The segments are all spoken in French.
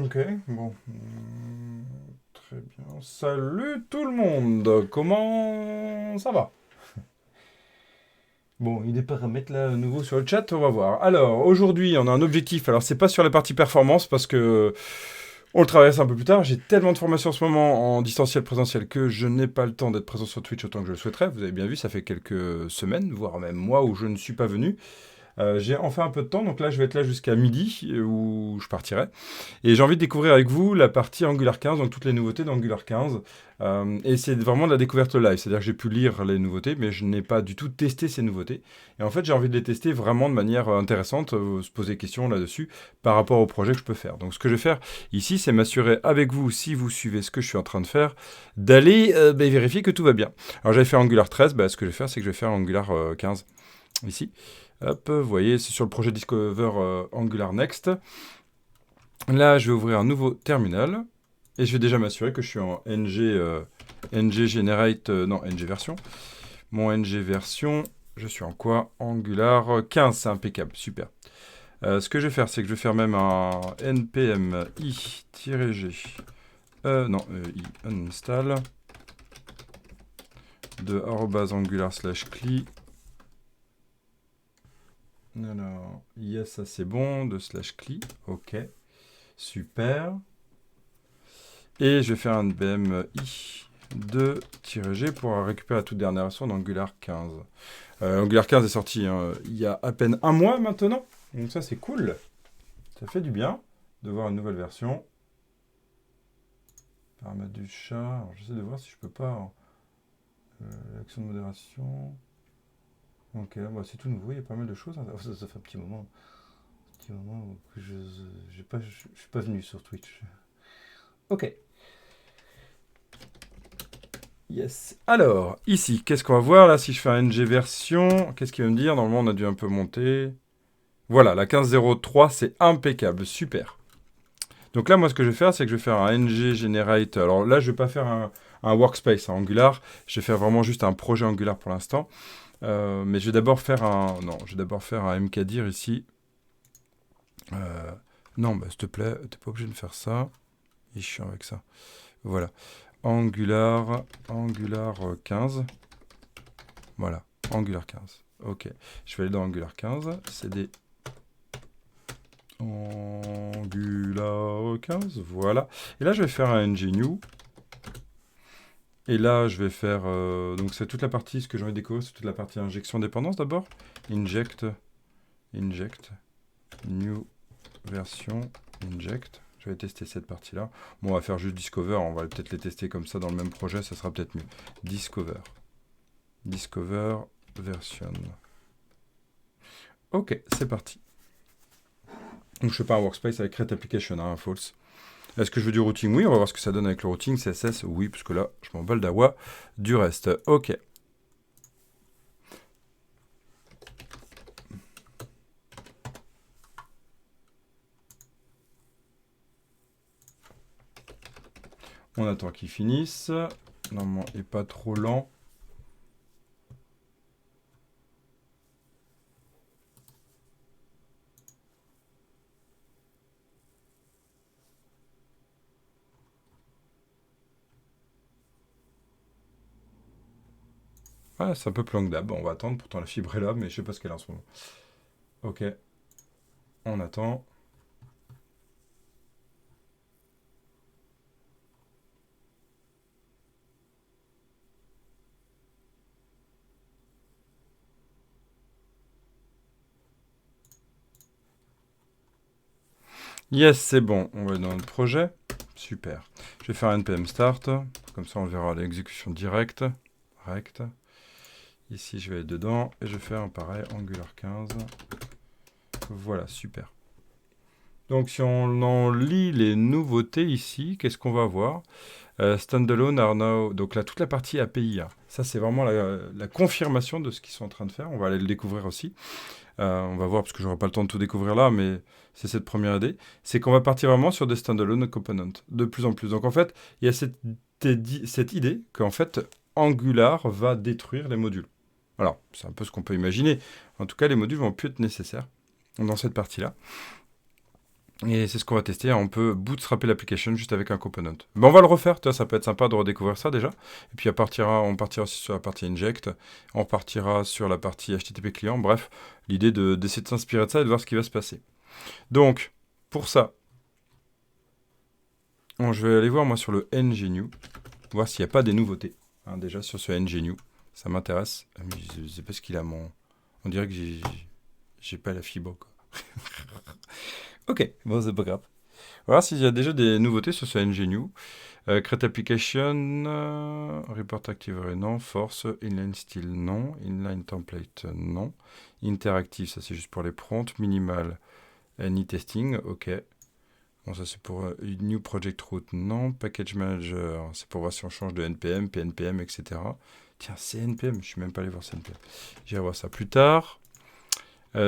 Ok, bon. Très bien. Salut tout le monde. Comment ça va? Bon, il y a des paramètres là nouveaux sur le chat, on va voir. Alors, aujourd'hui, on a un objectif. Alors, c'est pas sur la partie performance parce que on le travaillera un peu plus tard. J'ai tellement de formations en ce moment en distanciel présentiel que je n'ai pas le temps d'être présent sur Twitch autant que je le souhaiterais. Vous avez bien vu, ça fait quelques semaines, voire même mois où je ne suis pas venu. J'ai enfin un peu de temps, donc là je vais être là jusqu'à midi où je partirai. Et j'ai envie de découvrir avec vous la partie Angular 15, donc toutes les nouveautés d'Angular 15. Et c'est vraiment de la découverte live, c'est-à-dire que j'ai pu lire les nouveautés, mais je n'ai pas du tout testé ces nouveautés. Et en fait, j'ai envie de les tester vraiment de manière intéressante, se poser des questions là-dessus par rapport au projet que je peux faire. Donc ce que je vais faire ici, c'est m'assurer avec vous, si vous suivez ce que je suis en train de faire, d'aller vérifier que tout va bien. Alors j'avais fait Angular 13, ce que je vais faire, c'est que je vais faire Angular 15 ici. Hop, vous voyez, c'est sur le projet Discover Angular Next. Là, je vais ouvrir un nouveau terminal. Et je vais déjà m'assurer que je suis en ng generate, non, ng version. Mon ng version, je suis en quoi? Angular 15, c'est impeccable, super. Ce que je vais faire, c'est que je vais faire même un npm i-g, i uninstall de @angular/cli. Alors, yes, ça c'est bon, de /cli, ok, super. Et je vais faire un npm i2-g pour récupérer la toute dernière version d'Angular 15. Angular 15 est sorti il y a à peine un mois maintenant, donc ça c'est cool. Ça fait du bien de voir une nouvelle version. Paramètres du chat, alors j'essaie de voir si je peux pas... l'action de modération... Ok, c'est tout nouveau, il y a pas mal de choses. Ça fait un petit moment. Que je suis pas venu sur Twitch. Ok. Yes. Alors, ici, qu'est-ce qu'on va voir là? Si je fais un ng version, qu'est-ce qu'il va me dire? Normalement, on a dû un peu monter. Voilà, la 15.03, c'est impeccable, super. Donc là, moi, ce que je vais faire, c'est que je vais faire un ng generate. Alors là, je ne vais pas faire un workspace en Angular. Je vais faire vraiment juste un projet Angular pour l'instant. Mais je vais d'abord faire un... Non, je vais d'abord faire un mkdir ici. Non, s'il te plaît, t'es pas obligé de faire ça. Il est chiant avec ça. Voilà. Angular 15. Voilà, Angular 15. Ok, je vais aller dans Angular 15. CD Angular 15. Voilà. Et là, je vais faire un ng-new. Et là, je vais faire... donc, c'est toute la partie, ce que j'ai envie de découvrir, c'est toute la partie injection dépendance d'abord. Inject, new version, inject. Je vais tester cette partie-là. Bon, on va faire juste Discover. On va peut-être les tester comme ça dans le même projet. Ça sera peut-être mieux. Discover version. Ok, c'est parti. Donc je fais pas un workspace avec create application, false. Est-ce que je veux du routing? Oui, on va voir ce que ça donne avec le routing. CSS, oui, parce que là, je m'en bats le dawa du reste. Ok. On attend qu'il finisse. Normalement, il n'est pas trop lent. Ah, c'est un peu plus long que d'hab. Bon, on va attendre. Pourtant, la fibre est là, mais je sais pas ce qu'elle a en ce moment. Ok. On attend. Yes, c'est bon. On va dans le projet. Super. Je vais faire un npm start. Comme ça, on verra l'exécution directe. Rect. Ici, je vais être dedans. Et je vais faire un pareil, Angular 15. Voilà, super. Donc, si on en lit les nouveautés ici, qu'est-ce qu'on va voir? Standalone are now... Donc là, toute la partie API. Ça, c'est vraiment la confirmation de ce qu'ils sont en train de faire. On va aller le découvrir aussi. On va voir, parce que j'aurai pas le temps de tout découvrir là, mais c'est cette première idée. C'est qu'on va partir vraiment sur des standalone components, de plus en plus. Donc en fait, il y a cette idée qu'en fait, Angular va détruire les modules. Alors, c'est un peu ce qu'on peut imaginer. En tout cas, les modules vont plus être nécessaires dans cette partie-là. Et c'est ce qu'on va tester. On peut bootstrapper l'application juste avec un component. Ben, on va le refaire. Ça peut être sympa de redécouvrir ça déjà. Et puis on partira aussi sur la partie inject. On partira sur la partie HTTP client. Bref, l'idée d'essayer de s'inspirer de ça et de voir ce qui va se passer. Donc, pour ça, je vais aller voir moi sur le NGNew, voir s'il n'y a pas des nouveautés. Hein, déjà sur ce NGNew, ça m'intéresse. Ah, mais je sais pas ce qu'il a mon... On dirait que j'ai pas la fibre, quoi. Ok, bon, c'est pas grave. On va voir s'il y a déjà des nouveautés sur ce NGNew. Create Application, Report Active non, Force, Inline Style non, Inline Template non, Interactive, ça c'est juste pour les prompts, Minimal, Any Testing, ok. Bon, ça c'est pour New Project Route, non, Package Manager, c'est pour voir si on change de NPM, PNPM, etc. Tiens, CNPM, je suis même pas allé voir CNPM. J'irai voir ça plus tard.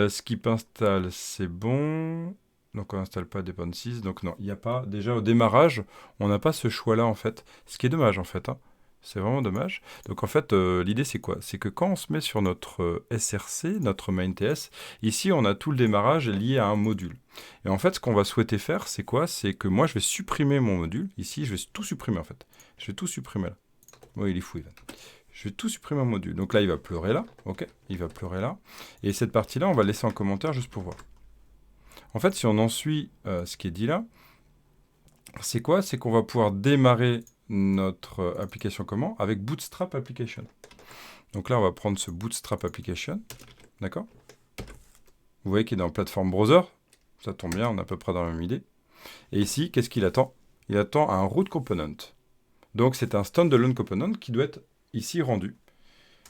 Skip Install, c'est bon. Donc on n'installe pas Dependencies. Donc non, il n'y a pas. Déjà au démarrage, on n'a pas ce choix-là en fait. Ce qui est dommage en fait. Hein. C'est vraiment dommage. Donc en fait, l'idée c'est quoi? C'est que quand on se met sur notre SRC, notre main TS, ici on a tout le démarrage lié à un module. Et en fait, ce qu'on va souhaiter faire, c'est quoi? C'est que moi je vais supprimer mon module. Ici, je vais tout supprimer en fait. Je vais tout supprimer là. Oui, il est fou, Ivan. Je vais tout supprimer en module. Donc là, il va pleurer là. Ok, il va pleurer là. Et cette partie-là, on va laisser en commentaire juste pour voir. En fait, si on en suit ce qui est dit là, c'est quoi? C'est qu'on va pouvoir démarrer notre application comment? Avec Bootstrap Application. Donc là, on va prendre ce Bootstrap Application. D'accord? Vous voyez qu'il est dans plateforme browser. Ça tombe bien, on est à peu près dans la même idée. Et ici, qu'est-ce qu'il attend? Il attend un root component. Donc c'est un standalone component qui doit être ici rendu.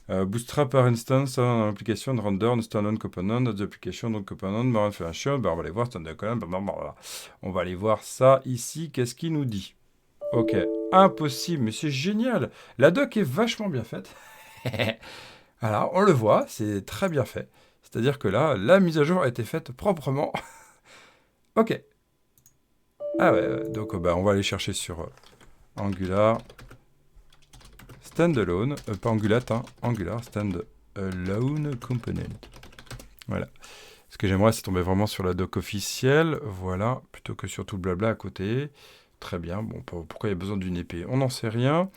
Bootstrap par instance, application render, standalone component, the application, donc component, modification, on va aller voir standalone component, on va aller voir ça ici, qu'est-ce qu'il nous dit? Ok, impossible, mais c'est génial. La doc est vachement bien faite. Alors, on le voit, c'est très bien fait. C'est-à-dire que là, la mise à jour a été faite proprement. Ok. Ah ouais, donc on va aller chercher sur Angular. Standalone, pas Angular, hein, Angular Standalone Component. Voilà. Ce que j'aimerais, c'est tomber vraiment sur la doc officielle, voilà, plutôt que sur tout le blabla à côté. Très bien, bon, pourquoi il y a besoin d'une épée? On n'en sait rien.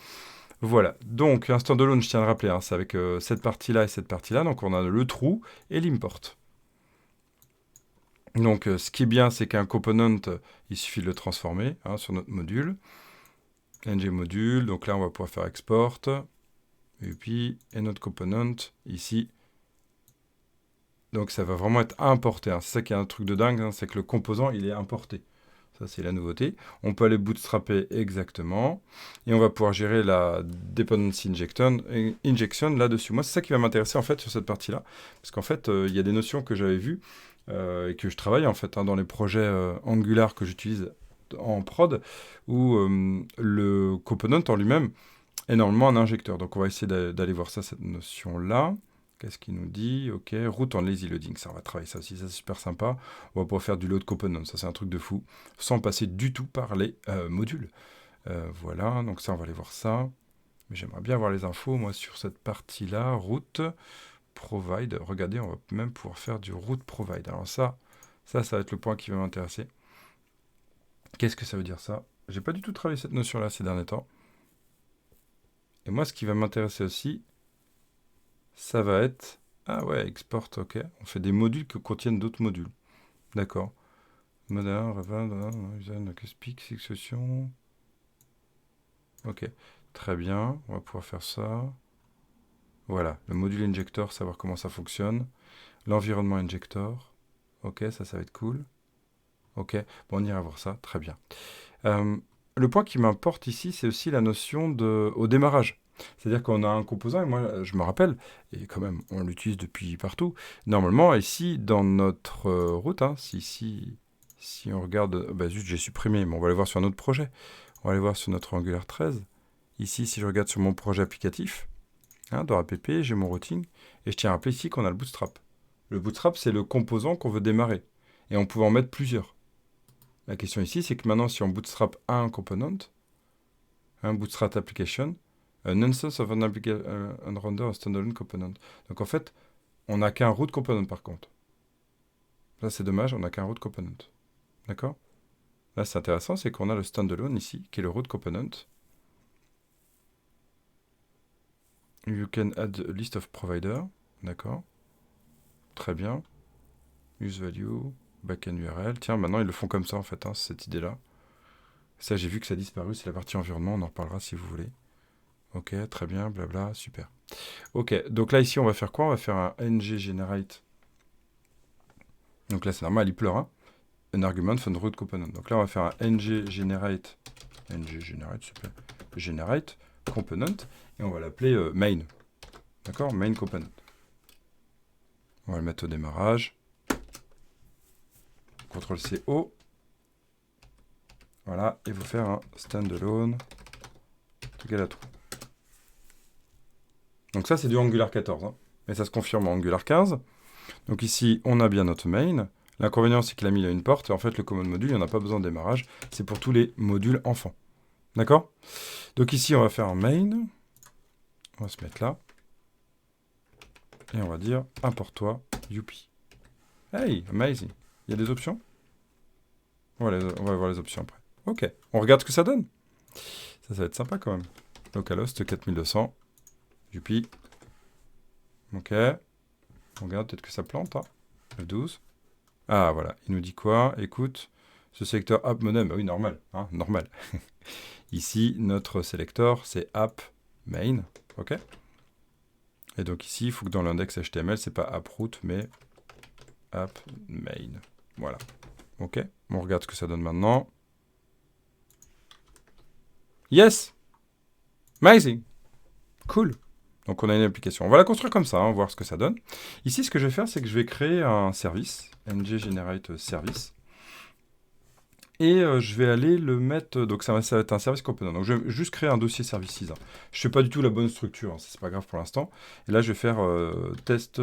Voilà, donc un standalone, je tiens à le rappeler, hein, c'est avec cette partie-là et cette partie-là, donc on a le trou et l'import. Donc ce qui est bien, c'est qu'un component, il suffit de le transformer hein, sur notre module. ng module, donc là on va pouvoir faire export. Et puis, et notre component, ici. Donc ça va vraiment être importé. Hein. C'est ça qui est un truc de dingue, hein, c'est que le composant, il est importé. Ça, c'est la nouveauté. On peut aller bootstrapper exactement. Et on va pouvoir gérer la dependency injection là-dessus. Moi, c'est ça qui va m'intéresser, en fait, sur cette partie-là. Parce qu'en fait, il y a des notions que j'avais vues et que je travaille, en fait, hein, dans les projets Angular que j'utilise en prod, où le component en lui-même est normalement un injecteur. Donc, on va essayer d'aller voir ça, cette notion-là. Qu'est-ce qu'il nous dit? Ok, route en lazy loading. Ça, on va travailler ça aussi, ça c'est super sympa. On va pouvoir faire du load component, ça c'est un truc de fou, sans passer du tout par les modules. Voilà, donc ça on va aller voir ça. Mais j'aimerais bien avoir les infos, moi, sur cette partie-là. Route provide. Regardez, on va même pouvoir faire du route provide. Alors ça va être le point qui va m'intéresser. Qu'est-ce que ça veut dire ça? J'ai pas du tout travaillé cette notion-là ces derniers temps. Et moi, ce qui va m'intéresser aussi, ça va être... Ah ouais, export, ok. On fait des modules qui contiennent d'autres modules. D'accord. Modern, speak, succession. Ok. Très bien. On va pouvoir faire ça. Voilà. Le module injector, savoir comment ça fonctionne. L'environnement injector. Ok, ça va être cool. Ok. Bon, on ira voir ça. Très bien. Le point qui m'importe ici, c'est aussi la notion au démarrage. C'est-à-dire qu'on a un composant, et moi je me rappelle, et quand même on l'utilise depuis partout, normalement ici dans notre route, hein, si on regarde, juste j'ai supprimé, mais on va aller voir sur un autre projet, on va aller voir sur notre Angular 13, ici si je regarde sur mon projet applicatif, hein, dans app, j'ai mon routing, et je tiens à rappeler ici qu'on a le bootstrap. Le bootstrap c'est le composant qu'on veut démarrer, et on peut en mettre plusieurs. La question ici c'est que maintenant si on bootstrap un component, un bootstrap application, an instance of an render a standalone component. Donc en fait, on n'a qu'un root component par contre. Ça c'est dommage, on n'a qu'un root component. D'accord? Là, c'est intéressant, c'est qu'on a le standalone ici, qui est le root component. You can add a list of providers. D'accord? Très bien. Use value, backend URL. Tiens, maintenant, ils le font comme ça, en fait, hein, cette idée-là. Ça, j'ai vu que ça a disparu, c'est la partie environnement, on en reparlera si vous voulez. Ok, très bien, blabla, super. Ok, donc là, ici, on va faire quoi? On va faire un ng-generate. Donc là, c'est normal, il pleure, hein. Un argument from root component. Donc là, on va faire un ng-generate. Ng-generate, super. Generate component. Et on va l'appeler main. D'accord? Main component. On va le mettre au démarrage. CTRL-CO. Voilà, et vous faire un standalone égal à 3. Donc ça, c'est du Angular 14. Hein. Mais ça se confirme en Angular 15. Donc ici, on a bien notre main. L'inconvénient, c'est qu'il a mis là une porte. Et en fait, le command module, il n'y en a pas besoin de démarrage. C'est pour tous les modules enfants. D'accord? Donc ici, on va faire un main. On va se mettre là. Et on va dire, importe-toi, youpi. Hey, amazing. Il y a des options? On va voir les options après. Ok, on regarde ce que ça donne. Ça va être sympa quand même. Localhost 4200. Youpi. Ok. On regarde, peut-être que ça plante. Hein. F12. Ah, voilà. Il nous dit quoi? Écoute, ce sélecteur app modem. Bah oui, normal. Hein, normal. Ici, notre sélecteur, c'est app main. Ok. Et donc ici, il faut que dans l'index HTML, c'est pas app root, mais app main. Voilà. Ok. On regarde ce que ça donne maintenant. Yes! Amazing! Cool! Donc on a une application. On va la construire comme ça, hein, voir ce que ça donne. Ici, ce que je vais faire, c'est que je vais créer un service, ng-generate service. Et je vais aller le mettre, donc ça va être un service component. Donc je vais juste créer un dossier services. Hein. Je ne fais pas du tout la bonne structure, hein, c'est pas grave pour l'instant. Et là, je vais faire test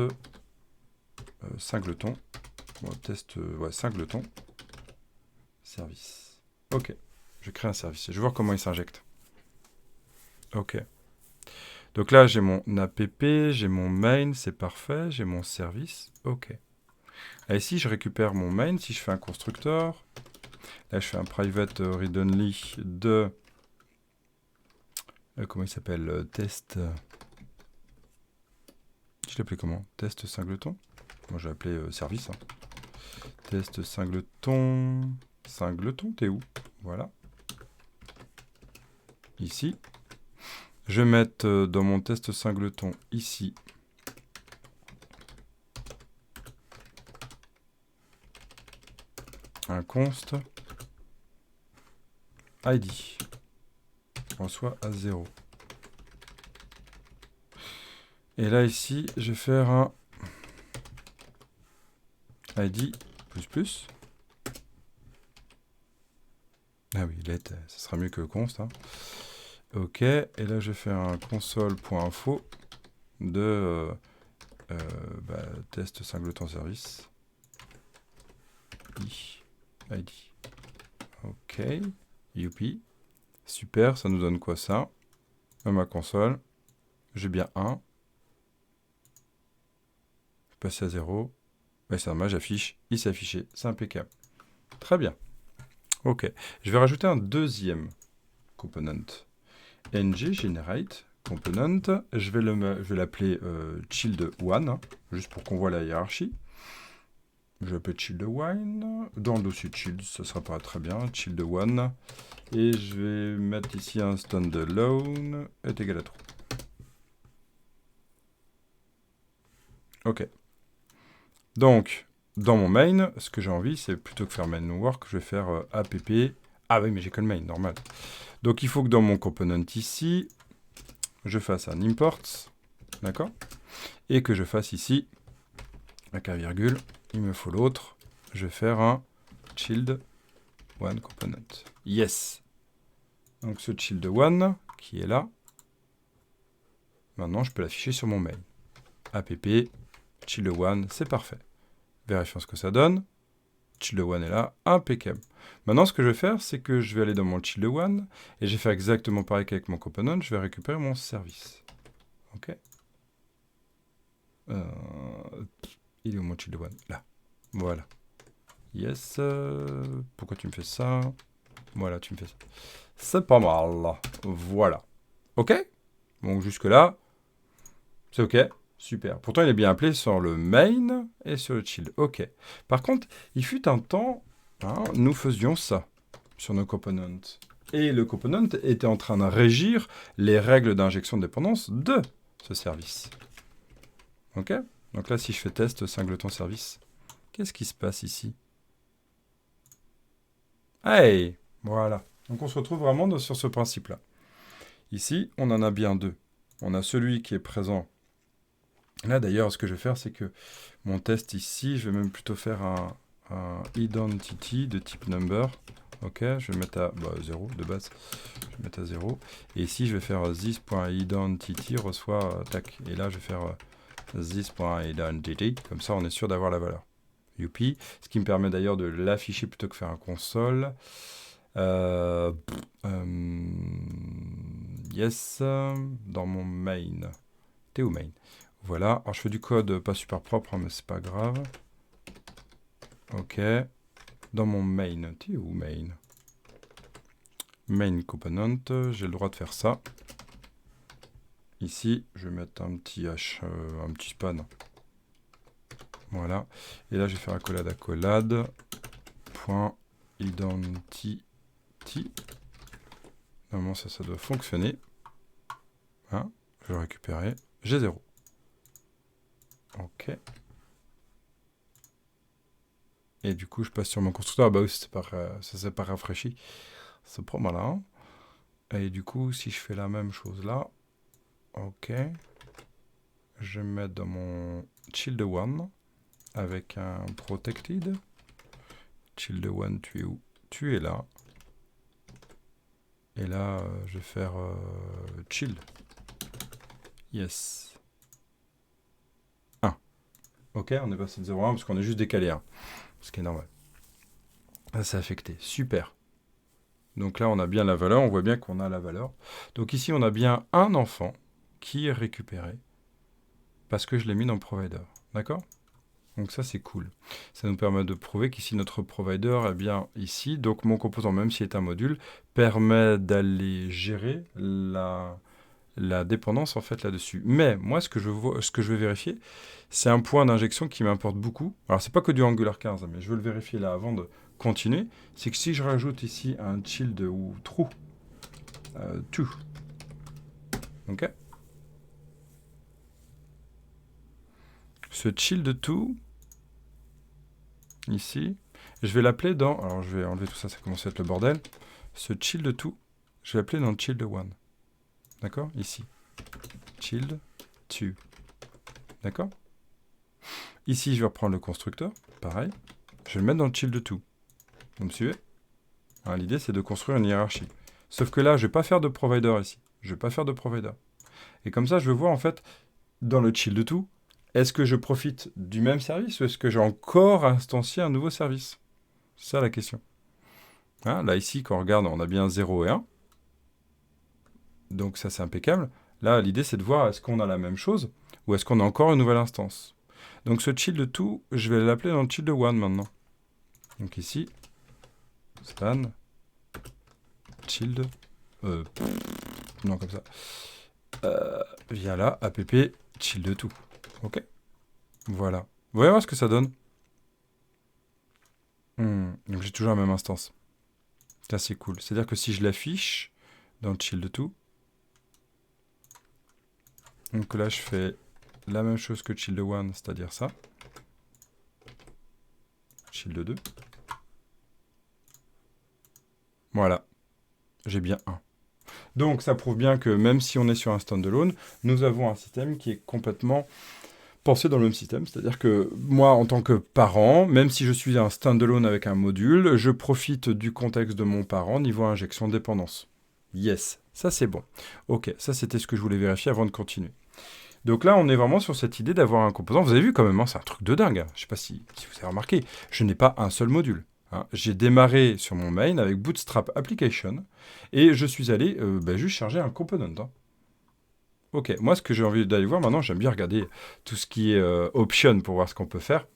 singleton. Bon, test, ouais, singleton. Service. Ok, je crée un service. Je vais voir comment il s'injecte. Ok. Donc là, j'ai mon app, j'ai mon main, c'est parfait, j'ai mon service, ok. Là, ici, je récupère mon main, si je fais un constructeur, là, je fais un private read-only de, comment il s'appelle, test, je l'appelais comment? Test singleton? Moi, je vais appeler service. Hein. Test singleton, t'es où? Voilà. Ici. Je vais mettre dans mon test singleton, ici, un const id reçoit à 0. Et là, ici, je vais faire un id plus. Ah oui, let, ça sera mieux que const. Hein. Ok, et là, je vais faire un console.info de test singleton service. id. Ok, youpi. Super, ça nous donne quoi ça? À ma console, j'ai bien 1. Je passe à 0. Et c'est normal, j'affiche. Il s'est affiché. C'est impeccable. Très bien. Ok. Je vais rajouter un deuxième component. ng-generate component. Je vais l'appeler child1, hein, juste pour qu'on voit la hiérarchie. Je vais l'appeler child1. Dans le dossier child, ça sera pas très bien. Child1. Et je vais mettre ici un standalone est égal à 3. Ok. Donc, dans mon main, ce que j'ai envie, c'est plutôt que faire main work, je vais faire app. Ah oui, mais j'ai que le main, normal. Donc, il faut que dans mon component ici, je fasse un import, d'accord? Et que je fasse ici, avec un virgule, il me faut l'autre, je vais faire un child one component. Yes! Donc, ce child one, qui est là, maintenant, je peux l'afficher sur mon main. App, child one, c'est parfait. Vérifions ce que ça donne. Child1 est là, impeccable. Maintenant, ce que je vais faire, c'est que je vais aller dans mon Child1 et je vais faire exactement pareil qu'avec mon component, je vais récupérer mon service. Ok. Il est où mon Child1? Là. Voilà. Yes. Pourquoi tu me fais ça? Voilà, tu me fais ça. C'est pas mal. Voilà. OK? Donc jusque-là, c'est OK. Super. Pourtant, il est bien appelé sur le main et sur le child. OK. Par contre, il fut un temps, hein, nous faisions ça sur nos components. Et le component était en train de régir les règles d'injection de dépendance de ce service. OK? Donc là, si je fais test singleton service, qu'est-ce qui se passe ici? Hey! Voilà. Donc on se retrouve vraiment sur ce principe-là. Ici, on en a bien deux. On a celui qui est présent. Là, d'ailleurs, ce que je vais faire, c'est que mon test ici, je vais même plutôt faire un identity de type number. OK, je vais mettre à 0 de base. Je vais mettre à 0. Et ici, je vais faire this.identity reçoit, tac. Et là, je vais faire this.identity. Comme ça, on est sûr d'avoir la valeur. Youpi. Ce qui me permet d'ailleurs de l'afficher plutôt que faire un console. Yes, dans mon main. T'es où main? Voilà. Alors, je fais du code pas super propre, hein, mais c'est pas grave. OK. Dans mon main. T'es où main? Main component. J'ai le droit de faire ça. Ici, je vais mettre un petit un petit span. Voilà. Et là, je vais faire accolade. Point identity. Normalement, ça doit fonctionner. Hein, je vais récupérer. J'ai 0. OK. Et du coup, je passe sur mon constructeur. Ah bah oui, ça s'est pas rafraîchi. C'est pas malin. Et du coup, si je fais la même chose là, OK. Je vais me mettre dans mon child one avec un protected. Child one, tu es où? Tu es là. Et là, je vais faire chill. Yes. 1. OK, on est passé de 0 à 1 parce qu'on est juste décalé 1. Ce qui est normal. Là, c'est affecté. Super. Donc là, on a bien la valeur. On voit bien qu'on a la valeur. Donc ici, on a bien un enfant qui est récupéré parce que je l'ai mis dans le provider. D'accord? Donc ça, c'est cool. Ça nous permet de prouver qu'ici, notre provider est bien ici. Donc mon composant, même s'il est un module, permet d'aller gérer la dépendance en fait là-dessus. Mais moi, ce que je vais vérifier, c'est un point d'injection qui m'importe beaucoup. Alors, c'est pas que du Angular 15, mais je veux le vérifier là avant de continuer. C'est que si je rajoute ici un child ou true, to, ok. Ce child to, ici, je vais l'appeler dans... Alors, je vais enlever tout ça, ça commence à être le bordel. Ce child to, je vais l'appeler dans child one. D'accord? Ici. Child to. D'accord? Ici, je vais reprendre le constructeur. Pareil. Je vais le mettre dans le child to. Vous me suivez? Hein, l'idée, c'est de construire une hiérarchie. Sauf que là, je ne vais pas faire de provider ici. Je ne vais pas faire de provider. Et comme ça, je veux voir, en fait, dans le child to, est-ce que je profite du même service ou est-ce que j'ai encore instancié un nouveau service? C'est ça la question. Hein, là, ici, quand on regarde, on a bien 0 et 1. Donc ça, c'est impeccable. Là, l'idée, c'est de voir est-ce qu'on a la même chose ou est-ce qu'on a encore une nouvelle instance. Donc ce child to, je vais l'appeler dans le child one maintenant. Donc ici, span, child, non comme ça, via là, app, child to. Ok. Voilà. Vous voyez voir ce que ça donne. Donc j'ai toujours la même instance. Ça, c'est cool. C'est-à-dire que si je l'affiche dans le child to, donc là, je fais la même chose que child one, c'est-à-dire ça. Child 2. Voilà. J'ai bien 1. Donc, ça prouve bien que même si on est sur un standalone, nous avons un système qui est complètement pensé dans le même système. C'est-à-dire que moi, en tant que parent, même si je suis un standalone avec un module, je profite du contexte de mon parent niveau injection de dépendance. Yes, ça c'est bon. Ok, ça c'était ce que je voulais vérifier avant de continuer. Donc là, on est vraiment sur cette idée d'avoir un composant. Vous avez vu quand même, hein, c'est un truc de dingue. Hein. Je ne sais pas si vous avez remarqué, je n'ai pas un seul module. Hein. J'ai démarré sur mon main avec Bootstrap Application et je suis allé juste charger un component. Hein. Ok, moi ce que j'ai envie d'aller voir maintenant, j'aime bien regarder tout ce qui est option pour voir ce qu'on peut faire.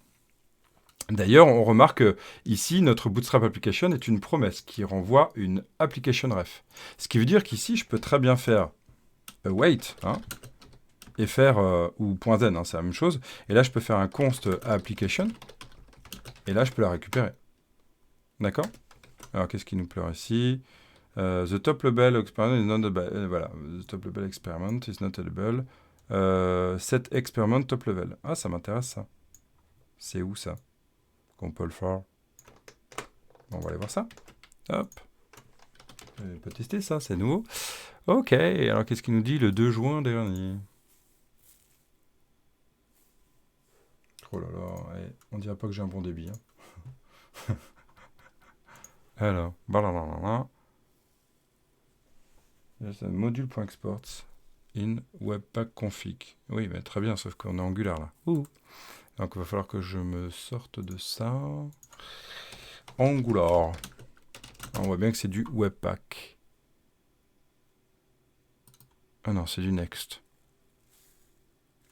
D'ailleurs, on remarque que ici, notre Bootstrap Application est une promesse qui renvoie une application ref. Ce qui veut dire qu'ici, je peux très bien faire await, hein, et faire, ou .zen, hein, c'est la même chose. Et là, je peux faire un const application, et là, je peux la récupérer. D'accord? Alors, qu'est-ce qui nous pleure ici? The top level experiment is not available. Voilà, the top level experiment is not available. Set experiment top level. Ah, ça m'intéresse, ça. C'est où, ça? Compile for. Bon, on va aller voir ça. Hop. On peut tester ça, c'est nouveau. Ok, alors qu'est-ce qu'il nous dit le 2 juin dernier? Oh là là, on dirait pas que j'ai un bon débit. Hein. Alors, blablabla. Yes, module.exports in webpack config. Oui, mais très bien, sauf qu'on est Angular là. Ouh. Donc il va falloir que je me sorte de ça. Angular. On voit bien que c'est du webpack. Ah non, c'est du next.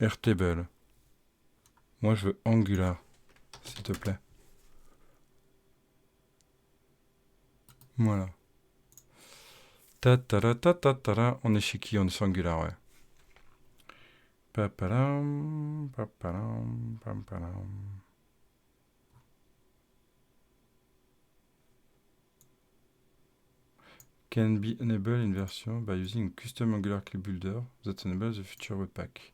Airtable. Moi je veux Angular, s'il te plaît. Voilà. On est chez qui? On est sur Angular, ouais. Papalam, papalam, papalam. Can be enabled in version by using a custom Angular clip builder that enables the future webpack.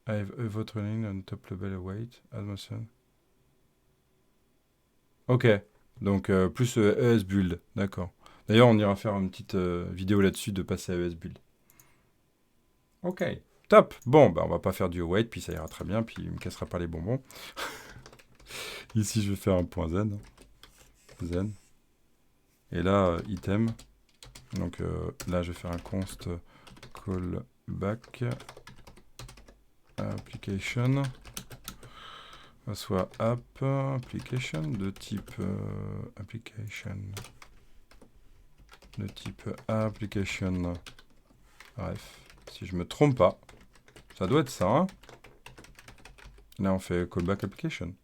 I have a vote running on top level await, admission. Ok, donc plus ES build, d'accord. D'ailleurs, on ira faire une petite vidéo là-dessus de passer à ES build. Ok, top. Bon, bah on va pas faire du await, puis ça ira très bien, puis il me cassera pas les bonbons. Ici, je vais faire un point zen. Zen. Et là, item. Donc là, je vais faire un const callback application. Soit app application de type application. De type application. Bref, si je me trompe pas, ça doit être ça. Hein. Là, on fait callback application.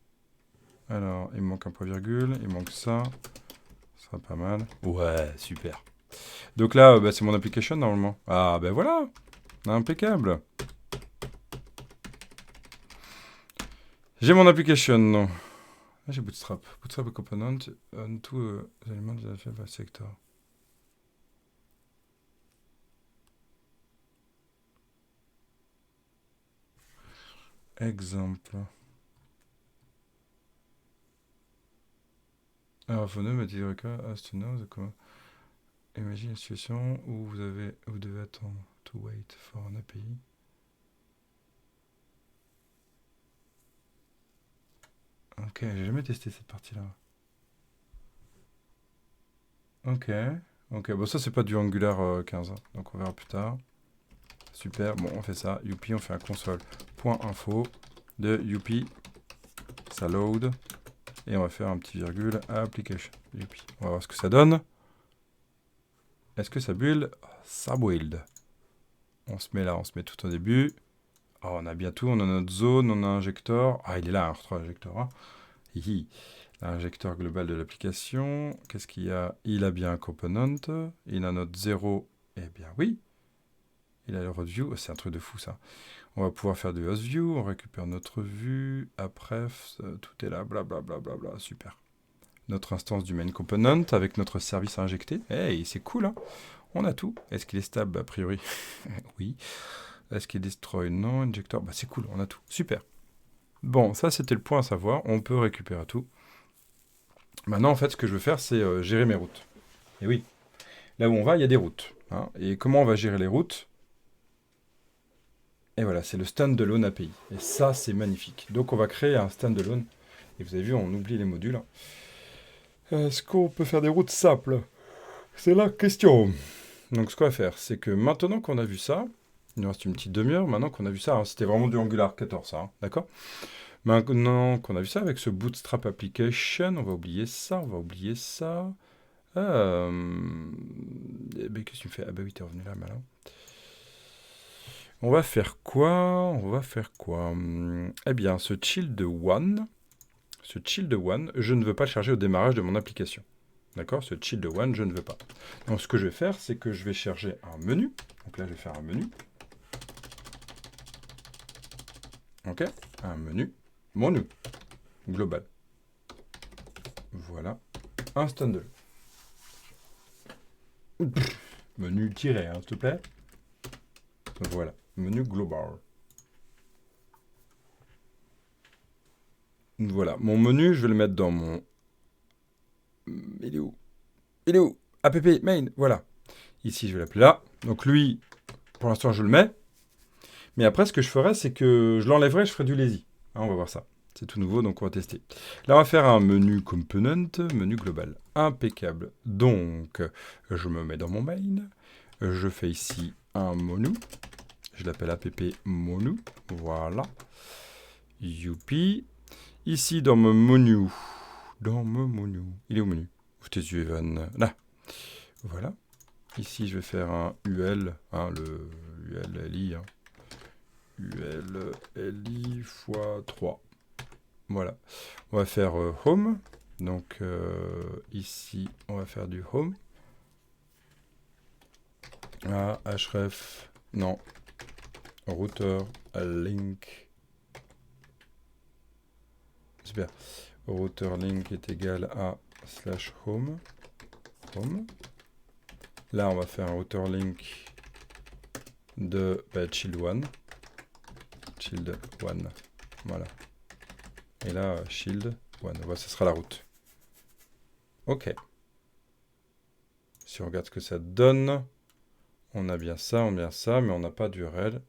Alors, il me manque un point virgule, il manque ça. Ça sera pas mal. Ouais, super. Donc là, bah, c'est mon application normalement. Ah, ben voilà. Impeccable. J'ai mon application. Ah, j'ai Bootstrap. Bootstrap component on tous les éléments de la sector. Exemple. Alors, faut me dire as to know the Imaginez une situation où vous devez attendre to wait for an API. Ok, j'ai jamais testé cette partie-là. Ok, ok, bon ça c'est pas du Angular 15, hein, donc on verra plus tard. Super, bon on fait ça, youpi, on fait un console.info de youpi, ça load, et on va faire un petit virgule application, youpi. On va voir ce que ça donne. Est-ce que ça build? Ça build. On se met là, on se met tout au début. Oh, on a bien tout, on a notre zone, on a un injector. Ah, il est là, un retrouve injector. Hein. L'injecteur global de l'application. Qu'est-ce qu'il y a? Il a bien un component. Il a notre 0. Eh bien oui. Il a le road view. C'est un truc de fou ça. On va pouvoir faire du host view. On récupère notre vue. Après, tout est là. Blablabla. Bla, bla, bla, super. Notre instance du main component avec notre service à injecter. Hey, c'est cool. Hein, on a tout. Est-ce qu'il est stable? A priori. Oui. Est-ce qu'il est destroy? Non. Injector. Bah, c'est cool. On a tout. Super. Bon, ça c'était le point à savoir. On peut récupérer tout. Maintenant, en fait, ce que je veux faire, c'est gérer mes routes. Et oui, là où on va, il y a des routes. Hein. Et comment on va gérer les routes? Et voilà, c'est le standalone API. Et ça, c'est magnifique. Donc, on va créer un standalone. Et vous avez vu, on oublie les modules. Est-ce qu'on peut faire des routes simples? C'est la question. Donc, ce qu'on va faire, c'est que maintenant qu'on a vu ça, il nous reste une petite demi-heure. Maintenant qu'on a vu ça, hein, c'était vraiment du Angular 14, hein, d'accord? Maintenant qu'on a vu ça avec ce Bootstrap Application, on va oublier ça, on va oublier ça. Eh ben, qu'est-ce que tu me fais? Ah bah oui, t'es revenu là, malin. On va faire quoi? On va faire quoi? Eh bien, ce child one, je ne veux pas le charger au démarrage de mon application. D'accord? Ce child one, je ne veux pas. Donc, ce que je vais faire, c'est que je vais charger un menu. Donc là, je vais faire un menu. Ok? Un menu. Menu. Global. Voilà. Un standard. Menu tiré, hein, s'il te plaît. Voilà. Menu global. Voilà. Mon menu, je vais le mettre dans mon... Il est où? Il est où? App main. Voilà. Ici, je vais l'appeler là. Donc lui, pour l'instant, je le mets. Mais après, ce que je ferai, c'est que je l'enlèverai, je ferai du lazy. Hein, on va voir ça. C'est tout nouveau, donc on va tester. Là, on va faire un menu component, menu global. Impeccable. Donc, je me mets dans mon main. Je fais ici un menu. Je l'appelle app menu. Voilà. Youpi. Ici, dans mon menu. Dans mon menu. Il est au menu. Ouvre tes yeux, Evan. Là. Voilà. Ici, je vais faire un UL. Hein, le ULLI. Hein. ULLI x 3. Voilà. On va faire home. Donc, ici, on va faire du home. Ah, href. Non. Router link. Super. Router link est égal à /home. Home. Là, on va faire un router link de child 1. Shield 1. Voilà. Et là, shield 1. Voilà, ça sera la route. Ok. Si on regarde ce que ça donne, on a bien ça, mais on n'a pas d'URL.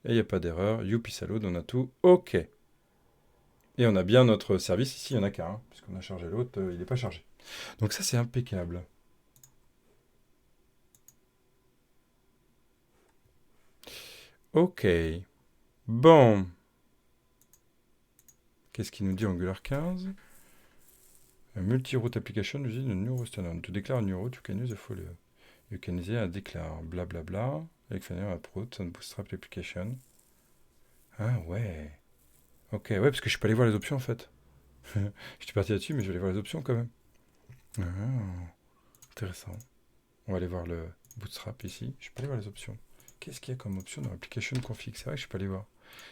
Et il n'y a pas d'erreur. Youpi salud, on a tout. Ok. Et on a bien notre service. Ici, il n'y en a qu'un, puisqu'on a chargé l'autre, il n'est pas chargé. Donc ça, c'est impeccable. Ok. Bon. Qu'est-ce qu'il nous dit Angular 15? A multi-route application using a new route standard. To declare a new route, you can use a folio. You can use a declare, blablabla, avec Fanny approach and bootstrap application. Ah ouais. Ok, ouais, parce que je peux aller voir les options en fait. Je suis parti là-dessus, mais je vais aller voir les options quand même. Ah, intéressant. On va aller voir le bootstrap ici. Je peux aller voir les options. Qu'est-ce qu'il y a comme option dans l'application config? C'est vrai que je peux aller voir.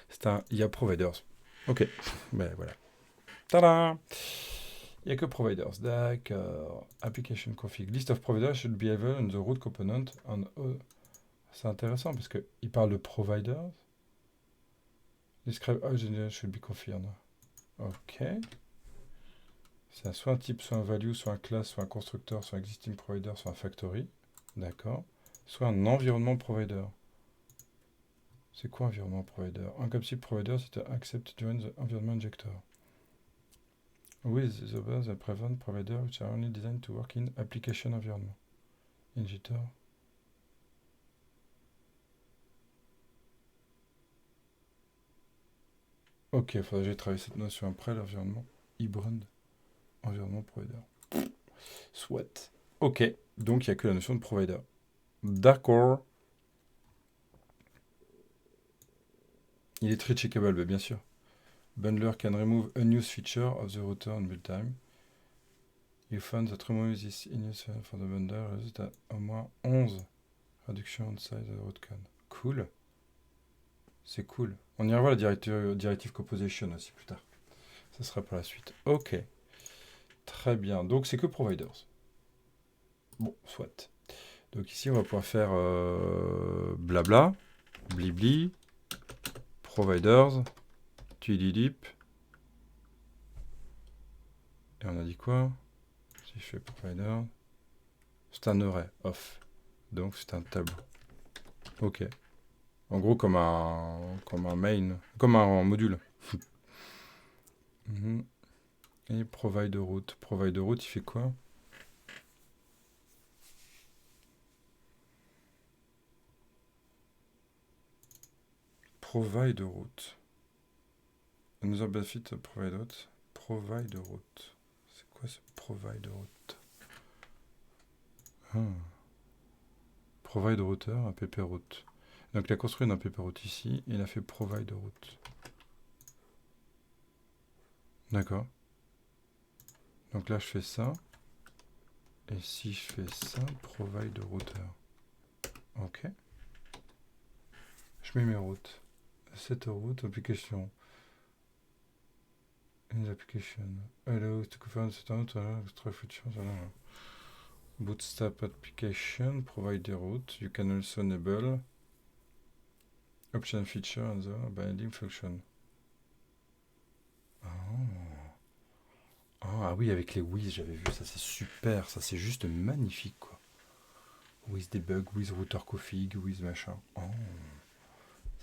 C'est un IA providers. Ok, ben voilà. Tada! Il n'y a que providers. D'accord. Application config. List of providers should be available on the root component. C'est intéressant parce qu'il parle de providers. Describe how general should be configured. Ok. C'est soit un type, soit un value, soit un class, soit un constructeur, soit un existing provider, soit un factory. D'accord. Soit un environnement provider. C'est quoi environnement provider? Un capsule provider, c'est un accept join the environment injector. With the others that prevent provider which are only designed to work in application environment. Injector. Ok, il faudrait que j'ai travaillé cette notion après, l'environnement. Hybrid, environnement provider. Soit. Ok, donc il n'y a que la notion de provider. D'accord. Il est très checkable, bien sûr. Bundler can remove unused feature of the router on build time. You found that removing this unused for the bundler results à au moins 11 réductions on size of the root can. Cool. C'est cool. On ira voir la directive composition aussi plus tard. Ça sera pour la suite. Ok. Très bien. Donc c'est que providers. Bon, soit. Donc ici on va pouvoir faire blabla, blibli, providers, tudidip. Et on a dit quoi? Si je fais provider, c'est un array, off. Donc c'est un tableau. Ok. En gros comme un main, comme un module. Et provide route. Provide route, il fait quoi? Provide route. Another benefit of provide route. Provide route. C'est quoi ce provide route? Provide router, app route. Donc il a construit un paper route ici, et il a fait provide route. D'accord. Donc là je fais ça. Et si je fais ça, provide router. Ok. Je mets mes routes. Cette route, application. In application. Allow to confirm the extra features. Bootstrap application, provide the route. You can also enable option feature and the binding function. Oh. Oh, ah oui, avec les Wiz, j'avais vu ça, c'est super, ça c'est juste magnifique quoi. With debug, with router config, with machin. Oh,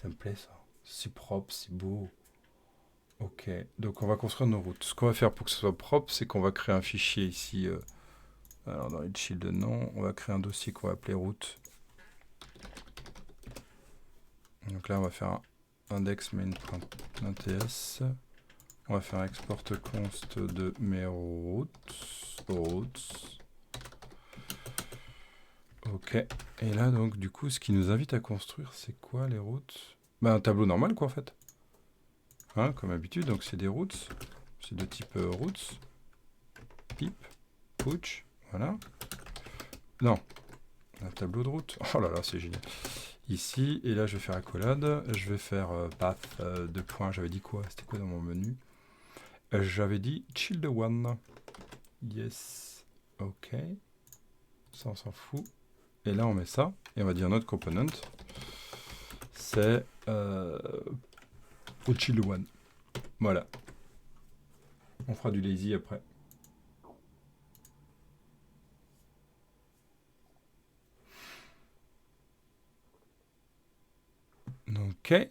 ça me plaît ça. C'est propre, c'est beau. Ok, donc on va construire nos routes. Ce qu'on va faire pour que ce soit propre, c'est qu'on va créer un fichier ici. Alors dans les shield non, on va créer un dossier qu'on va appeler route. Donc là on va faire un index main.ts. On va faire export const de mes routes. Ok. Et là donc du coup ce qui nous invite à construire c'est quoi les routes? Bah un tableau normal quoi en fait. Hein, comme d'habitude, donc c'est des routes. C'est de type routes. Pip. Pooch. Voilà. Non. Un tableau de route. Oh là là, c'est génial. Ici, et là je vais faire accolade. Je vais faire path de points. J'avais dit quoi? C'était quoi dans mon menu? J'avais dit child one. Yes. Ok. Ça on s'en fout. Et là on met ça. Et on va dire notre component. C'est au child one. Voilà. On fera du lazy après. Ok.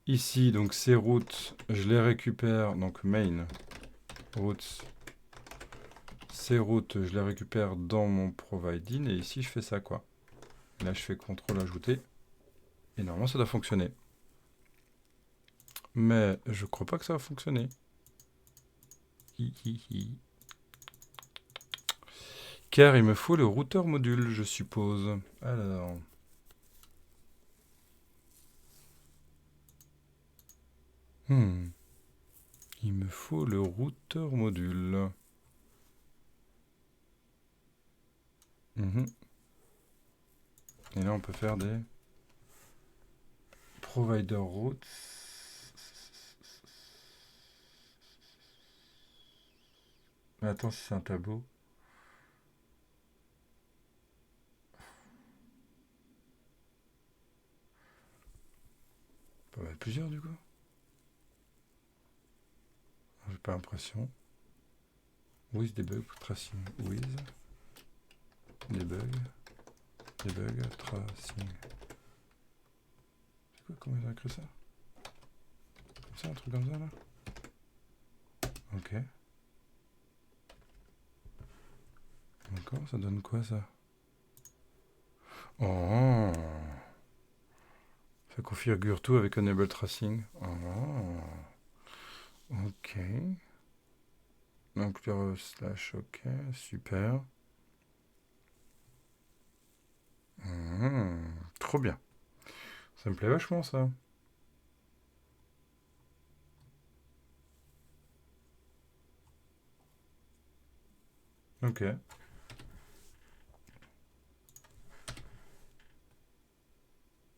Ici, donc ces routes, je les récupère, donc main, routes. Ces routes, je les récupère dans mon providing, et ici, je fais ça, quoi. Là, je fais CTRL ajouter, et normalement, ça doit fonctionner. Mais je crois pas que ça va fonctionner. Car il me faut le routeur module, je suppose. Alors... Il me faut le routeur module. Et là, on peut faire des provider routes. Mais attends, si c'est un tableau. On peut mettre plusieurs du coup. J'ai pas l'impression. With debug tracing. With debug tracing. C'est quoi, comment ils ont écrit ça? Comme ça, un truc comme ça là? Ok. D'accord, ça donne quoi ça? Oh, ça configure tout avec enable tracing. Oh. Ok. Donc le slash ok, super. Trop bien. Ça me plaît vachement ça. Ok.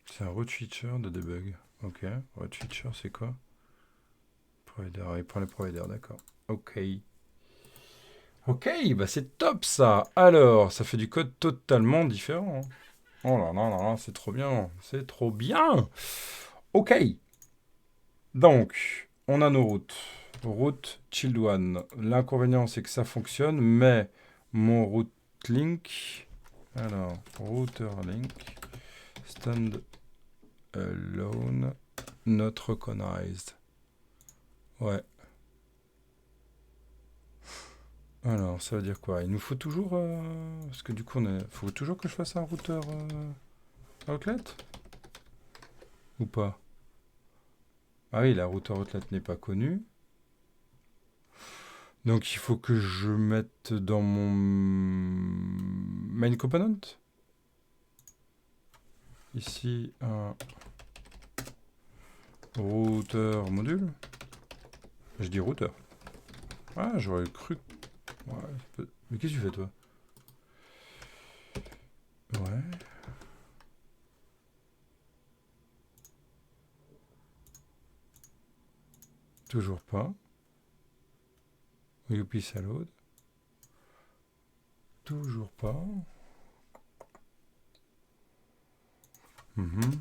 C'est un route feature de debug. Ok. Route feature c'est quoi? Provider, il prend les providers, d'accord. Ok. Ok, bah c'est top ça. Alors, ça fait du code totalement différent. Oh là là là là, c'est trop bien. C'est trop bien. Ok. Donc, on a nos routes. Route child one. L'inconvénient, c'est que ça fonctionne, mais mon route link. Alors, router link. Stand alone. Not recognized. Ouais. Alors, ça veut dire quoi? Il nous faut toujours... parce que du coup, faut toujours que je fasse un routeur outlet? Ou pas? Ah oui, la routeur outlet n'est pas connue. Donc, il faut que je mette dans mon main component? ici un routeur module. Je dis routeur. Ah, j'aurais cru. Ouais, mais qu'est-ce que tu fais, toi? Ouais. Toujours pas. Youpi, ça load. Toujours pas. Mhm.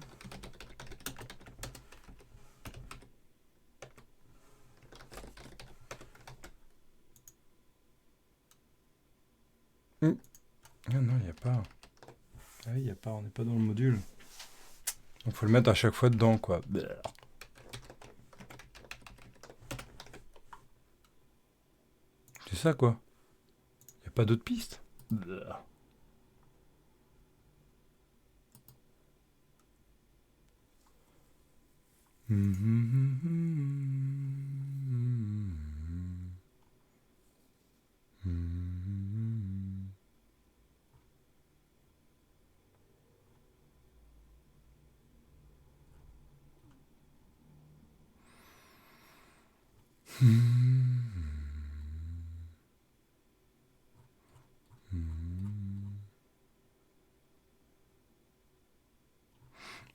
Ah non, il n'y a pas. Ah oui, il n'y a pas, on n'est pas dans le module. Donc faut le mettre à chaque fois dedans, quoi. Bleh. C'est ça, quoi. Il n'y a pas d'autre piste. Bleh.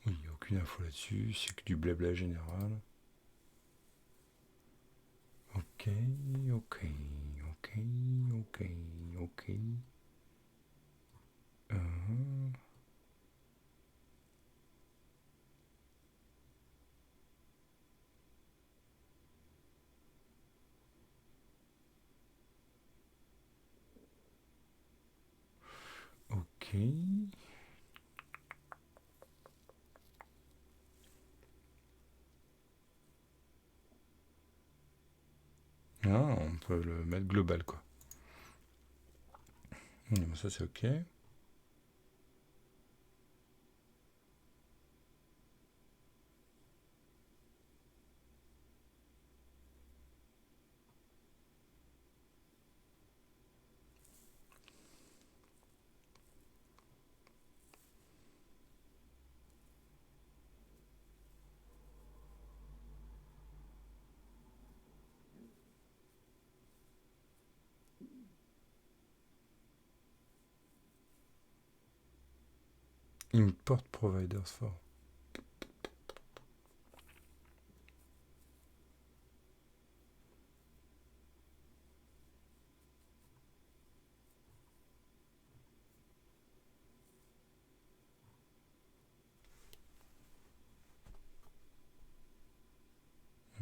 Oui, il n'y a aucune info là-dessus, c'est que du blabla général. Ok, ok, ok, ok, ok. Ok. Ah, on peut le mettre global, quoi. Bon, ça, c'est ok. Import providers for.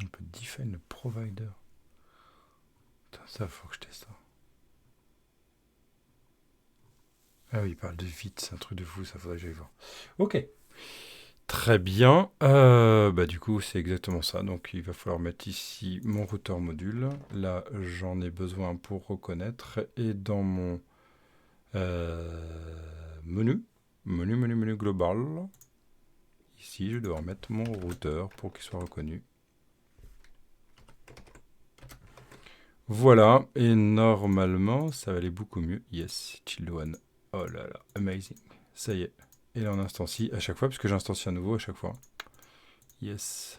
On peut define le provider. Putain, ça, faut que je teste ça. Ah oui, il parle de vite, c'est un truc de fou, ça faudrait que j'aille voir. Ok. Très bien. Bah, du coup, c'est exactement ça. Donc, il va falloir mettre ici mon routeur module. Là, j'en ai besoin pour reconnaître. Et dans mon menu global, ici, je dois mettre mon routeur pour qu'il soit reconnu. Voilà. Et normalement, ça va aller beaucoup mieux. Yes, Child One. Oh là là, amazing. Ça y est. Et là, on instancie à chaque fois, puisque j'instancie un nouveau à chaque fois. Yes.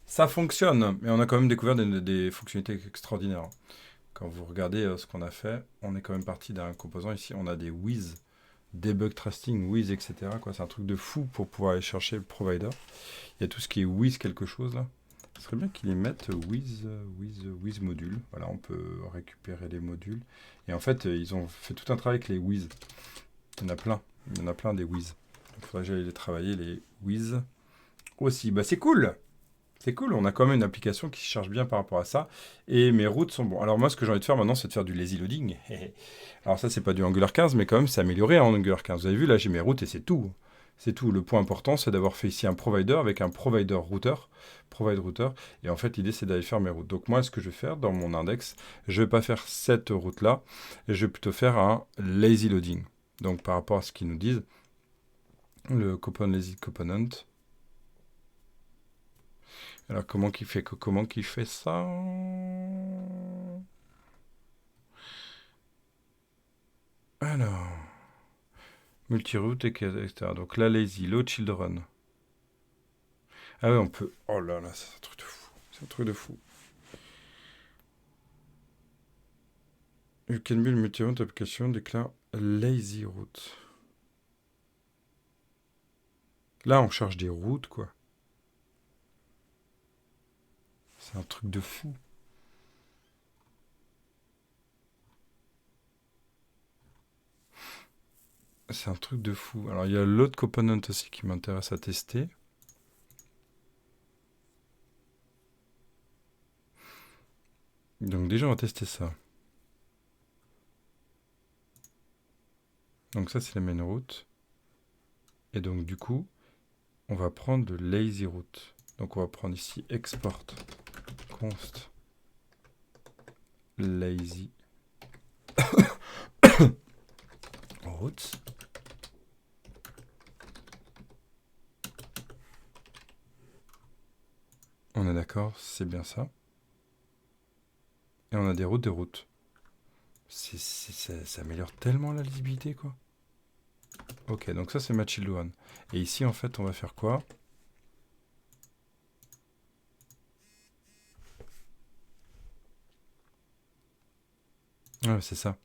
Ça fonctionne, mais on a quand même découvert des fonctionnalités extraordinaires. Quand vous regardez ce qu'on a fait, on est quand même parti d'un composant ici. On a des Wiz, debug trusting, Wiz, etc. Quoi. C'est un truc de fou pour pouvoir aller chercher le provider. Il y a tout ce qui est Wiz quelque chose là. Ce serait bien qu'ils y mettent Wiz module. Voilà, on peut récupérer les modules. Et en fait, ils ont fait tout un travail avec les Wiz. Il y en a plein. Il y en a plein des Wiz. Il faudrait que j'aille les travailler, les Wiz aussi. Bah c'est cool. C'est cool, on a quand même une application qui se charge bien par rapport à ça. Et mes routes sont bons. Alors moi, ce que j'ai envie de faire maintenant, c'est de faire du lazy loading. Alors ça, c'est pas du Angular 15, mais quand même, c'est amélioré en Angular 15. Vous avez vu, là, j'ai mes routes et c'est tout. C'est tout. Le point important, c'est d'avoir fait ici un provider avec un provider router. Provide router. Et en fait, l'idée, c'est d'aller faire mes routes. Donc moi, ce que je vais faire dans mon index, je vais pas faire cette route-là. Je vais plutôt faire un lazy loading. Donc par rapport à ce qu'ils nous disent, le component lazy component. Alors, comment qu'il fait ça? Alors, Multiroute, etc. Donc là, lazy, load children. Ah ouais, on peut... Oh là là, c'est un truc de fou. C'est un truc de fou. You can build multi-route application déclare lazy route. Là, on charge des routes, quoi. C'est un truc de fou. C'est un truc de fou. Alors, il y a l'autre component aussi qui m'intéresse à tester. Donc déjà, on va tester ça. Donc ça, c'est la main route. Et donc, du coup, on va prendre de lazy route. Donc, on va prendre ici export const lazy route. On est d'accord, c'est bien ça. Et on a des routes, des routes. Ça améliore tellement la lisibilité, quoi. Ok, donc ça, c'est ma child one. Et ici, en fait, on va faire quoi? Ah, c'est ça.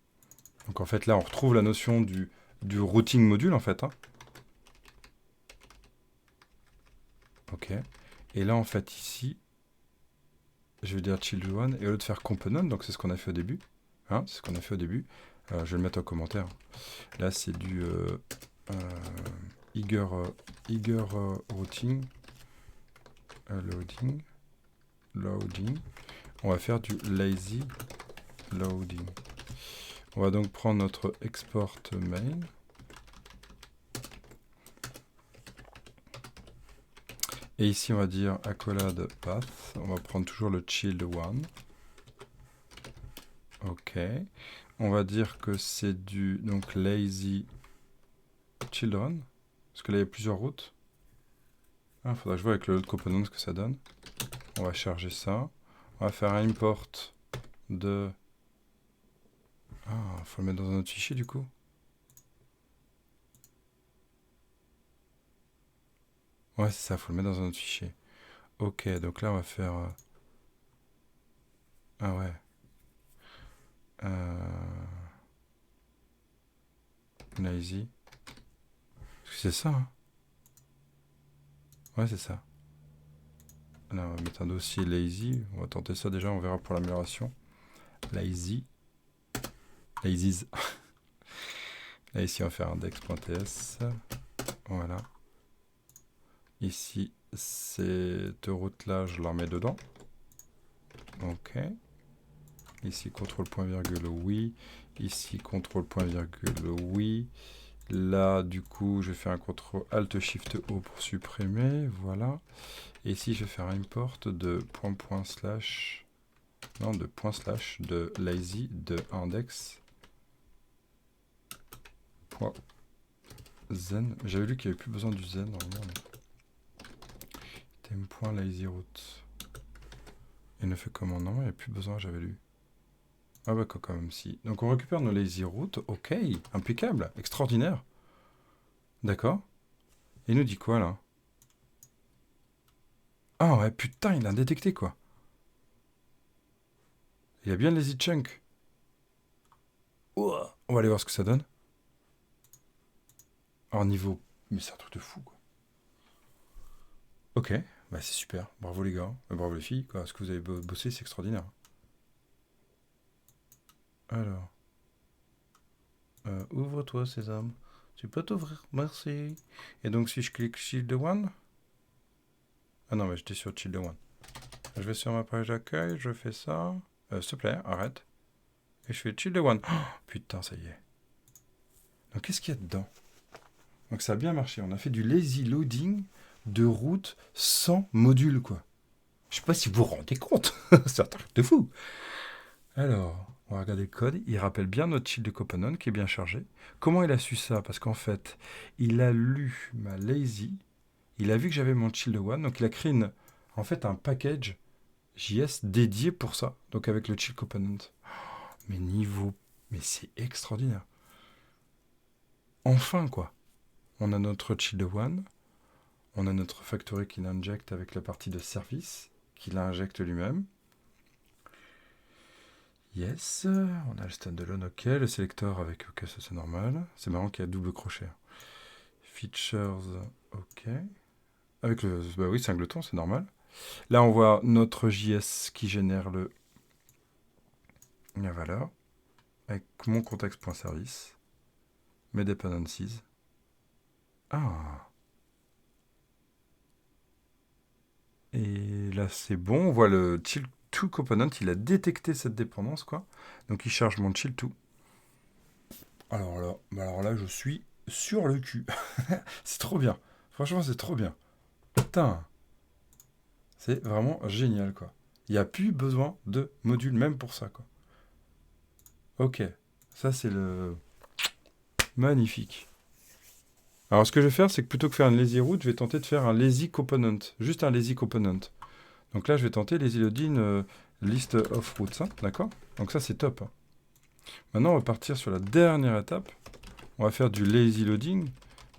Donc, en fait, là, on retrouve la notion du routing module, en fait. Hein. Ok. Et là, en fait, ici, je vais dire child one. Et au lieu de faire component, donc c'est ce qu'on a fait au début. Hein, c'est ce qu'on a fait au début. Je vais le mettre en commentaire. Là, c'est du eager routing. Loading. On va faire du lazy loading. On va donc prendre notre export main. Et ici, on va dire accolade path. On va prendre toujours le child one. Ok. On va dire que c'est du donc lazy children. Parce que là, il y a plusieurs routes. Il faudra que je vois avec le load component ce que ça donne. On va charger ça. On va faire un import de... Ah, faut le mettre dans un autre fichier du coup. Ouais, c'est ça, faut le mettre dans un autre fichier. Ok, donc là, on va faire... Ah ouais. Lazy. C'est ça, hein. Ouais, c'est ça. Là, on va mettre un dossier lazy. On va tenter ça déjà, on verra pour l'amélioration. Lazy. Lazies. Là, ici, on va faire index.ts. Voilà. Ici, cette route-là, je la remets dedans. Ok. Ici, contrôle point virgule, oui. Ici, contrôle point virgule, oui. Là, du coup, je vais faire un contrôle Alt Shift O pour supprimer. Voilà. Et ici, je vais faire un import de point slash. Non, de point slash de lazy de index. Point zen. J'avais lu qu'il n'y avait plus besoin du zen normalement. Thème.lazy route. Il ne fait comment? Non, il n'y a plus besoin, j'avais lu. Ah bah quand même si. Donc on récupère nos lazy routes. Ok, impeccable, extraordinaire. D'accord. Il nous dit quoi là? Ah ouais, putain, il a détecté quoi. Il y a bien lazy chunk. Ouah. On va aller voir ce que ça donne. Alors niveau... Mais c'est un truc de fou quoi. Ok, bah c'est super. Bravo les gars. Bravo les filles. Quoi. Ce que vous avez bossé, c'est extraordinaire. Alors. Ouvre-toi, Sésame. Tu peux t'ouvrir, merci. Et donc si je clique Shield One. Ah non, mais j'étais sur Shield One. Je vais sur ma page d'accueil, je fais ça. S'il te plaît, arrête. Et je fais Shield One. Oh, putain, ça y est. Donc qu'est-ce qu'il y a dedans? Donc ça a bien marché. On a fait du lazy loading de route sans module, quoi. Je sais pas si vous vous rendez compte. C'est un truc de fou. Alors, on va regarder le code. Il rappelle bien notre shield de component qui est bien chargé. Comment il a su ça? Parce qu'en fait, il a lu ma lazy. Il a vu que j'avais mon shield one. Donc il a créé en fait un package JS dédié pour ça. Donc avec le shield component. Mais niveau... Mais c'est extraordinaire. Enfin, quoi. On a notre child one. On a notre factory qui l'injecte avec la partie de service, qui l'injecte lui-même. Yes, on a le standalone, ok. Le sélecteur avec ok, ça c'est normal. C'est marrant qu'il y a double crochet. Features, ok. Avec le, bah oui, singleton, c'est normal. Là, on voit notre JS qui génère la valeur avec mon context.service, mes dependencies. Ah. Et là, c'est bon. On voit le chill to component. Il a détecté cette dépendance, quoi. Donc, il charge mon chill to. Alors là, je suis sur le cul. C'est trop bien. Franchement, c'est trop bien. Putain. C'est vraiment génial, quoi. Il n'y a plus besoin de module, même pour ça, quoi. Ok. Ça, c'est le... Magnifique. Alors, ce que je vais faire, c'est que plutôt que faire une lazy route, je vais tenter de faire un lazy component. Juste un lazy component. Donc là, je vais tenter lazy loading list of routes. Hein, d'accord? Donc ça, c'est top. Hein. Maintenant, on va partir sur la dernière étape. On va faire du lazy loading.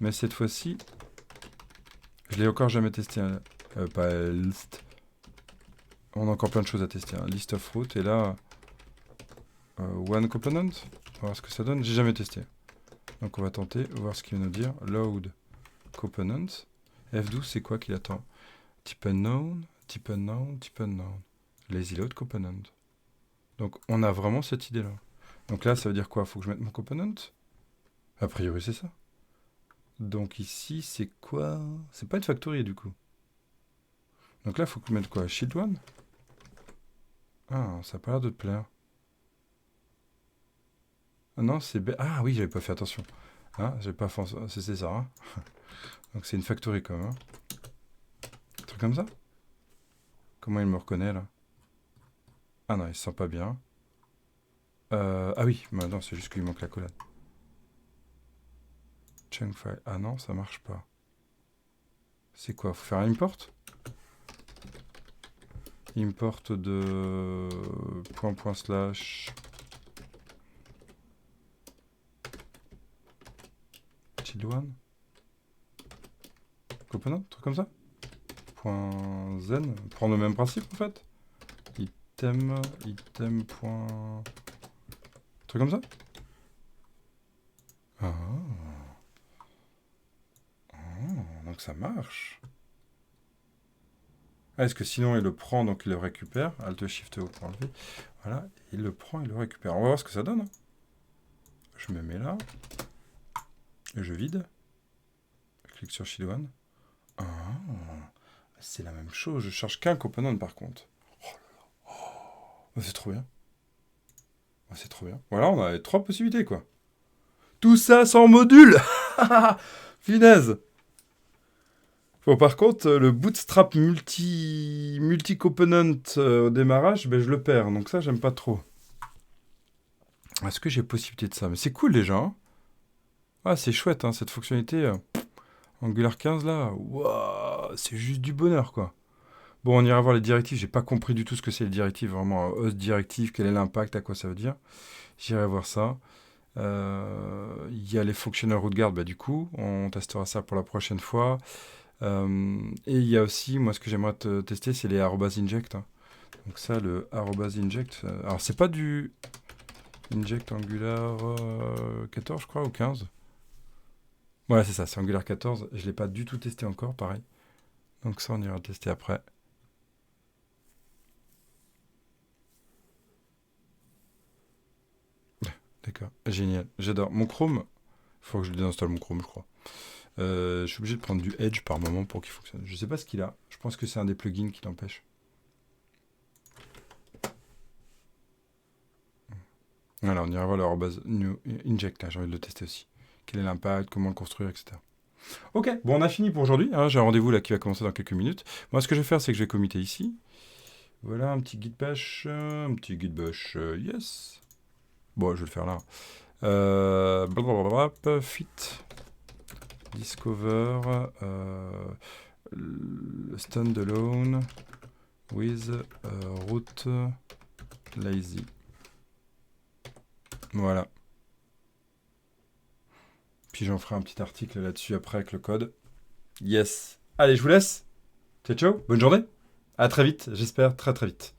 Mais cette fois-ci, je l'ai encore jamais testé. Hein. Pas list. On a encore plein de choses à tester. Hein. List of routes. Et là, one component. On va voir ce que ça donne. J'ai jamais testé. Donc on va tenter, voir ce qu'il va nous dire. Load component. F12, c'est quoi qu'il attend? Type unknown, type unknown, type unknown. Lazy load component. Donc on a vraiment cette idée-là. Donc là, ça veut dire quoi? Faut que je mette mon component? A priori, c'est ça. Donc ici, c'est quoi? C'est pas une factory du coup. Donc là, faut que je mette quoi? Shield one? Ah, ça a pas l'air de te plaire. Ah non, c'est... Ah oui, j'avais pas fait attention. Hein, j'ai pas fait... C'est ça. Hein. Donc c'est une factory quand même. Hein. Un truc comme ça? Comment il me reconnaît là? Ah non, il se sent pas bien. Ah oui, bah non, c'est juste qu'il manque la collade. Chunk file. Ah non, ça marche pas. C'est quoi? Faut faire un import? Import de... point slash... Child one? Component? Truc comme ça? Point zen? Prendre le même principe en fait? Item point... Truc comme ça? Ah. Donc ça marche. Ah, est-ce que sinon il le prend, donc il le récupère? Alt Shift O pour enlever. Voilà, il le prend, il le récupère. On va voir ce que ça donne. Hein. Je me mets là. Et je vide. Je clique sur Shield One. Ah, c'est la même chose. Je charge qu'un component par contre. Oh là là. Oh, c'est trop bien. Oh, c'est trop bien. Voilà, on a 3 possibilités quoi. Tout ça sans module. Finesse. Bon, par contre, le bootstrap multi-component au démarrage, ben, je le perds. Donc ça, j'aime pas trop. Est-ce que j'ai possibilité de ça? Mais c'est cool déjà. Hein. Ah, c'est chouette, hein, cette fonctionnalité. Angular 15, là. Waouh, c'est juste du bonheur, quoi. Bon, on ira voir les directives. J'ai pas compris du tout ce que c'est les directives. Vraiment, host directive, quel est l'impact, à quoi ça veut dire. J'irai voir ça. Il y a les functional root guard, bah, du coup. On testera ça pour la prochaine fois. Et il y a aussi, moi, ce que j'aimerais tester, c'est les @inject. Hein. Donc ça, le @inject. Alors, c'est pas du inject Angular 14, je crois, ou 15. Voilà, c'est ça, c'est Angular 14. Je l'ai pas du tout testé encore, pareil. Donc ça, on ira le tester après. D'accord, génial. J'adore. Mon Chrome, il faut que je désinstalle mon Chrome, je crois. Je suis obligé de prendre du Edge par moment pour qu'il fonctionne. Je sais pas ce qu'il a. Je pense que c'est un des plugins qui l'empêche. Voilà, on ira voir leur base new inject. Là, j'ai envie de le tester aussi. Quel est l'impact, comment le construire, etc. Ok, bon, on a fini pour aujourd'hui. Hein, j'ai un rendez-vous là qui va commencer dans quelques minutes. Moi, ce que je vais faire, c'est que je vais committer ici. Voilà, un petit git bash. Yes. Bon, je vais le faire là. Blablabla, fit. Discover. Standalone. With route lazy. Voilà. Puis j'en ferai un petit article là-dessus après avec le code. Yes. Allez, je vous laisse. Ciao, ciao. Bonne journée. À très vite, j'espère très très vite.